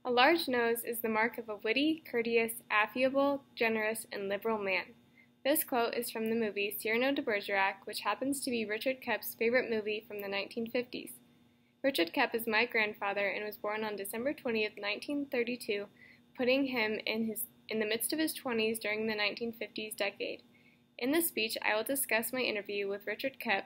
A large nose is the mark of a witty, courteous, affable, generous, and liberal man. This quote is from the movie Cyrano de Bergerac, which happens to be Richard Koepp's favorite movie from the 1950s. Richard Koepp is my grandfather and was born on December 20th, 1932, putting him in the midst of his 20s during the 1950s decade. In this speech, I will discuss my interview with Richard Koepp,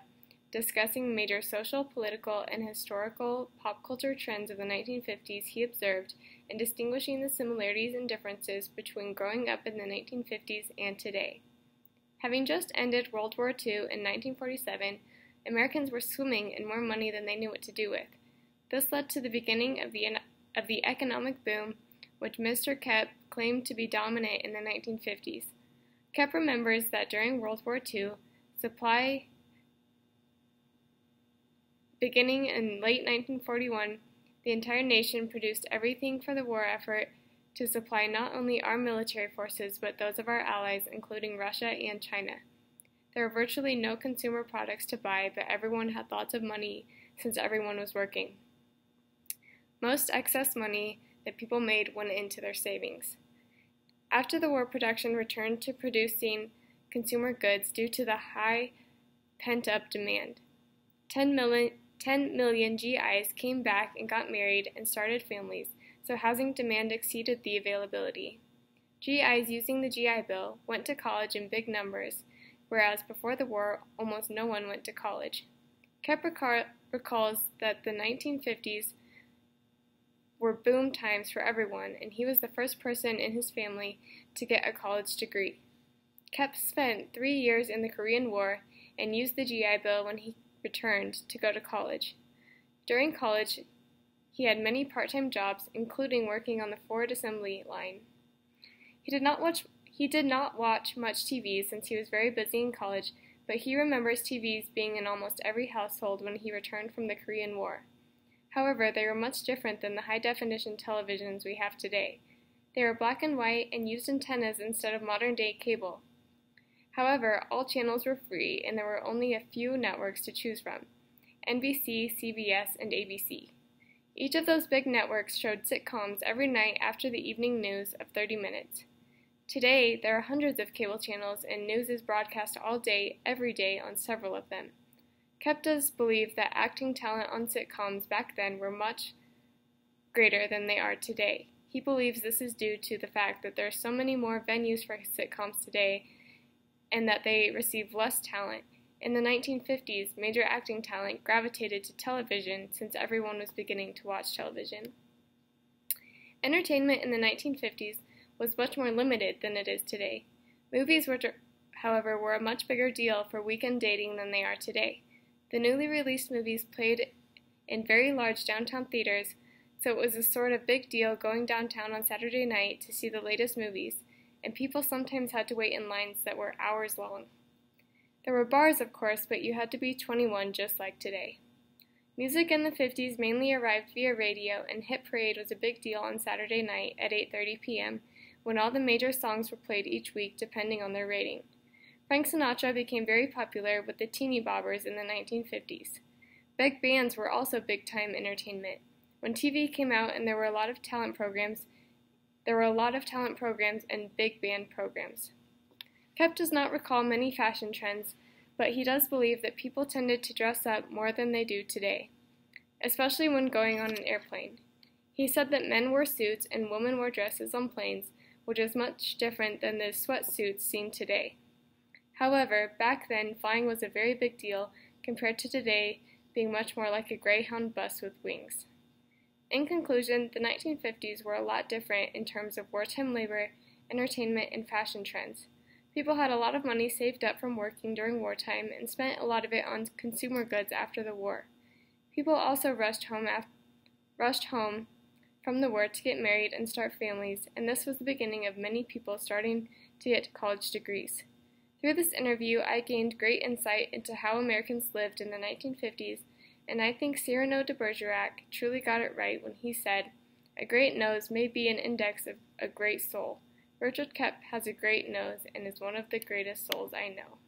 discussing major social, political, and historical pop culture trends of the 1950s he observed, and distinguishing the similarities and differences between growing up in the 1950s and today. Having just ended World War II in 1947, Americans were swimming in more money than they knew what to do with. This led to the beginning of the economic boom, which Mr. Koepp claimed to be dominant in the 1950s. Koepp remembers that during World War II, supply beginning in late 1941, the entire nation produced everything for the war effort to supply not only our military forces but those of our allies, including Russia and China. There were virtually no consumer products to buy, but everyone had lots of money since everyone was working. Most excess money that people made went into their savings. After the war, production returned to producing consumer goods due to the high pent-up demand. 10 million GIs came back and got married and started families, so housing demand exceeded the availability. GIs using the GI Bill went to college in big numbers, whereas before the war, almost no one went to college. Koepp recalls that the 1950s were boom times for everyone, and he was the first person in his family to get a college degree. Koepp spent 3 years in the Korean War and used the GI Bill when he returned to go to college. During college, he had many part-time jobs, including working on the Ford assembly line. He did not watch much TV since he was very busy in college, but he remembers TVs being in almost every household when he returned from the Korean War. However, they were much different than the high-definition televisions we have today. They were black and white and used antennas instead of modern-day cable. However, all channels were free, and there were only a few networks to choose from: NBC, CBS, and ABC. Each of those big networks showed sitcoms every night after the evening news of 30 minutes. Today, there are hundreds of cable channels, and news is broadcast all day, every day, on several of them. Koepp does believe that acting talent on sitcoms back then were much greater than they are today. He believes this is due to the fact that there are so many more venues for sitcoms today, and that they receive less talent. In the 1950s, major acting talent gravitated to television since everyone was beginning to watch television. Entertainment in the 1950s was much more limited than it is today. Movies, however, were a much bigger deal for weekend dating than they are today. The newly released movies played in very large downtown theaters, so it was a sort of big deal going downtown on Saturday night to see the latest movies, and people sometimes had to wait in lines that were hours long. There were bars, of course, but you had to be 21 just like today. Music in the 50s mainly arrived via radio, and Hit Parade was a big deal on Saturday night at 8:30 p.m., when all the major songs were played each week depending on their rating. Frank Sinatra became very popular with the Teeny Bobbers in the 1950s. Big bands were also big-time entertainment. When TV came out and there were a lot of talent programs and big band programs. Koepp does not recall many fashion trends, but he does believe that people tended to dress up more than they do today, especially when going on an airplane. He said that men wore suits and women wore dresses on planes, which is much different than the sweatsuits seen today. However, back then, flying was a very big deal compared to today being much more like a Greyhound bus with wings. In conclusion, the 1950s were a lot different in terms of wartime labor, entertainment, and fashion trends. People had a lot of money saved up from working during wartime and spent a lot of it on consumer goods after the war. People also rushed home from the war to get married and start families, and this was the beginning of many people starting to get college degrees. Through this interview, I gained great insight into how Americans lived in the 1950s, and I think Cyrano de Bergerac truly got it right when he said, "A great nose may be an index of a great soul." Richard Koepp has a great nose and is one of the greatest souls I know.